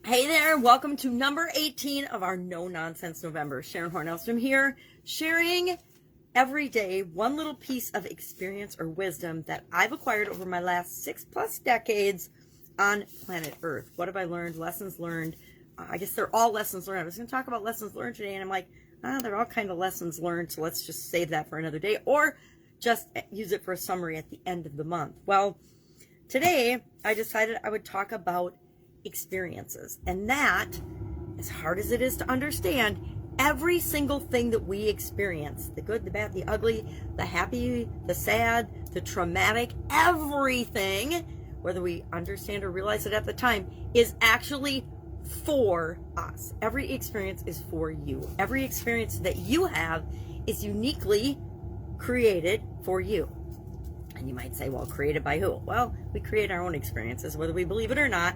Hey there, welcome to number 18 of our No Nonsense November. Sharon Horne-Ellstrom here, sharing every day one little piece of experience or wisdom that I've acquired over my last 6+ decades on planet Earth. What have I learned? Lessons learned. I guess they're all lessons learned. I was going to talk about lessons learned today, and I'm like, they're all kind of lessons learned, so let's just save that for another day, or just use it for a summary at the end of the month. Well, today I decided I would talk about experiences, and that, as hard as it is to understand, every single thing that we experience, the good, the bad, the ugly, the happy, the sad, the traumatic, everything, whether we understand or realize it at the time, is actually for us. Every experience is for you. Every experience that you have is uniquely created for you. And you might say, well, created by who? Well, we create our own experiences, whether we believe it or not.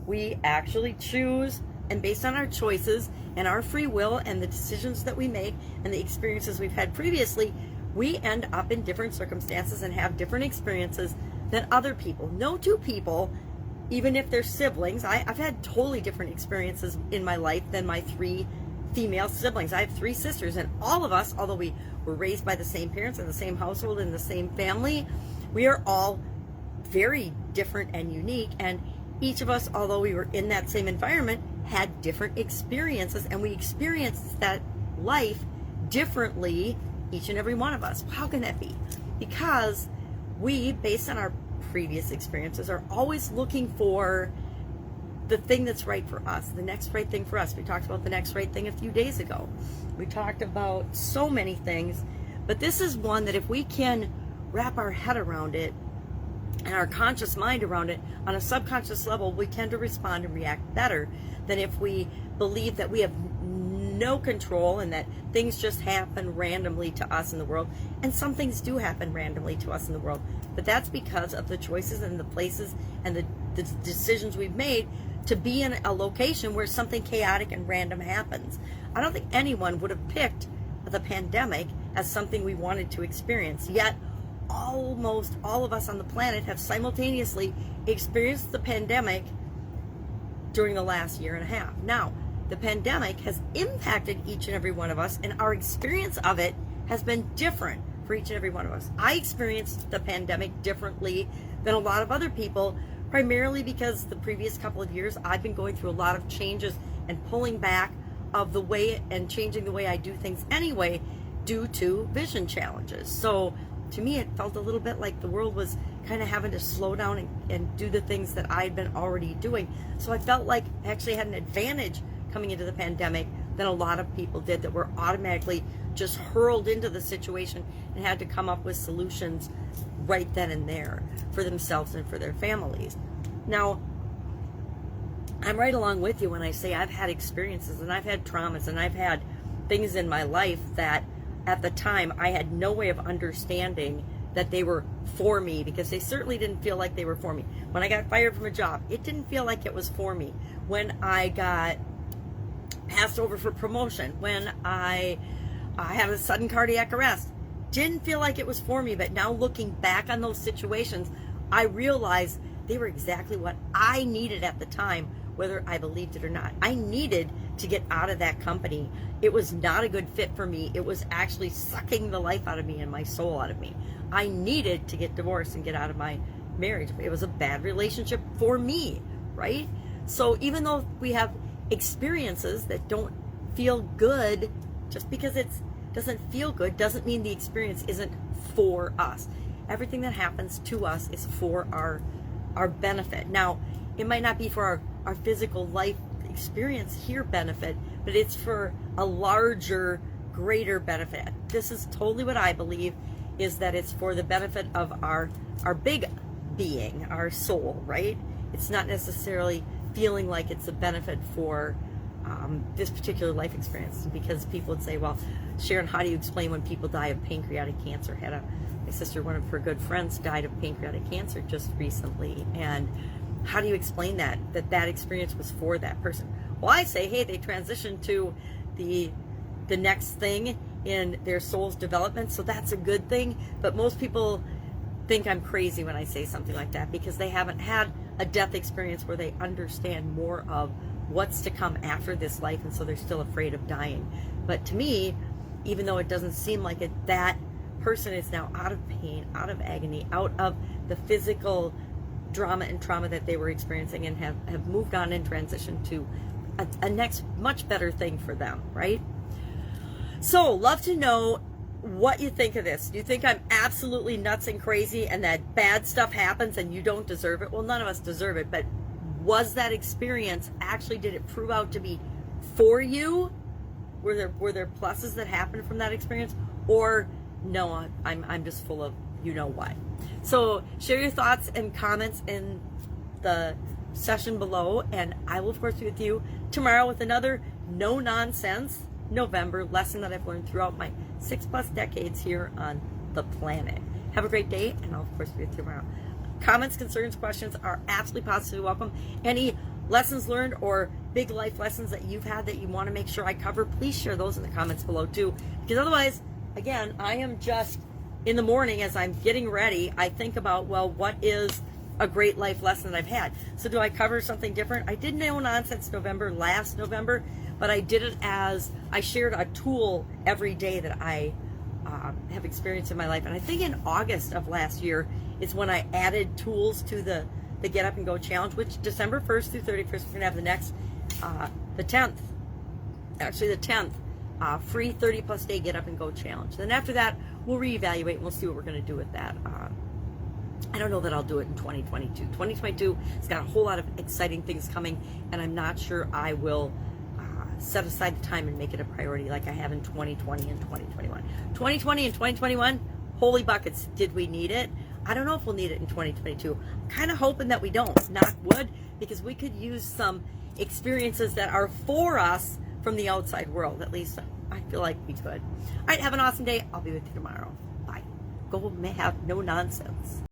We actually choose, and based on our choices and our free will and the decisions that we make and the experiences we've had previously, we end up in different circumstances and have different experiences than other people. No two people, even if they're siblings, I've had totally different experiences in my life than my 3 female siblings. I have 3 sisters, and all of us, although we were raised by the same parents in the same household in the same family, we are all very different and unique, and each of us, although we were in that same environment, had different experiences, and we experienced that life differently, each and every one of us. How can that be? Because we, based on our previous experiences, are always looking for the thing that's right for us, the next right thing for us. We talked about the next right thing a few days ago. We talked about so many things, but this is one that if we can wrap our head around it and our conscious mind around it on a subconscious level, we tend to respond and react better than if we believe that we have no control and that things just happen randomly to us in the world. And some things do happen randomly to us in the world, but that's because of the choices and the places and the decisions we've made to be in a location where something chaotic and random happens. I don't think anyone would have picked the pandemic as something we wanted to experience, yet almost all of us on the planet have simultaneously experienced the pandemic during the last 1.5 years. Now, the pandemic has impacted each and every one of us, and our experience of it has been different for each and every one of us. I experienced the pandemic differently than a lot of other people, primarily because the previous couple of years I've been going through a lot of changes and pulling back of the way and changing the way I do things anyway due to vision challenges. So to me, it felt a little bit like the world was kind of having to slow down and do the things that I'd been already doing. So I felt like I actually had an advantage coming into the pandemic than a lot of people did, that were automatically just hurled into the situation and had to come up with solutions right then and there for themselves and for their families. Now, I'm right along with you when I say I've had experiences and I've had traumas and I've had things in my life that at the time I had no way of understanding that they were for me, because they certainly didn't feel like they were for me. When I got fired from a job, it didn't feel like it was for me. When I got passed over for promotion, when I had a sudden cardiac arrest, didn't feel like it was for me. But now looking back on those situations, I realized they were exactly what I needed at the time, whether I believed it or not. I needed to get out of that company. It was not a good fit for me. It was actually sucking the life out of me and my soul out of me. I needed to get divorced and get out of my marriage. It was a bad relationship for me, right? So even though we have experiences that don't feel good, just because it doesn't feel good doesn't mean the experience isn't for us. Everything that happens to us is for our benefit. Now, it might not be for our physical life experience here benefit, but it's for a larger, greater benefit. This is totally what I believe, is that it's for the benefit of our big being, our soul, right? It's not necessarily feeling like it's a benefit for this particular life experience, because people would say, well, Sharon, how do you explain when people die of pancreatic cancer? My sister, one of her good friends, died of pancreatic cancer just recently, and how do you explain that experience was for that person? Well, I say, hey, they transitioned to the next thing in their soul's development, so that's a good thing. But most people think I'm crazy when I say something like that, because they haven't had a death experience where they understand more of what's to come after this life, and so they're still afraid of dying. But to me, even though it doesn't seem like it, that person is now out of pain, out of agony, out of the physical drama and trauma that they were experiencing, and have moved on and transitioned to a next much better thing for them, right? So, love to know what you think of this. Do you think I'm absolutely nuts and crazy and that bad stuff happens and you don't deserve it? Well, none of us deserve it, but was that experience actually, did it prove out to be for you? Were there pluses that happened from that experience? Or no, I'm just full of you know what. So share your thoughts and comments in the session below, and I will of course be with you tomorrow with another no nonsense November lesson that I've learned throughout my 6+ decades here on the planet. Have a great day, and I'll of course be with you tomorrow. Comments, concerns, questions are absolutely positively welcome. Any lessons learned or big life lessons that you've had that you want to make sure I cover, please share those in the comments below too, because otherwise, again, I am just in the morning as I'm getting ready, I think about, well, what is a great life lesson that I've had? So do I cover something different? I did No Nonsense November last November, but I did it as I shared a tool every day that I have experienced in my life. And I think in August of last year is when I added tools to the Get Up and Go challenge, which December 1st through 31st, we're going to have the next, the 10th, free 30+ day Get Up and Go challenge. Then after that, we'll reevaluate and we'll see what we're going to do with that. I don't know that I'll do it in 2022. 2022 has got a whole lot of exciting things coming, and I'm not sure I will set aside the time and make it a priority like I have in 2020 and 2021. 2020 and 2021, holy buckets, did we need it? I don't know if we'll need it in 2022. I'm kind of hoping that we don't, knock wood, because we could use some experiences that are for us from the outside world. At least I feel like we could. All right, have an awesome day. I'll be with you tomorrow. Bye. Go have no nonsense.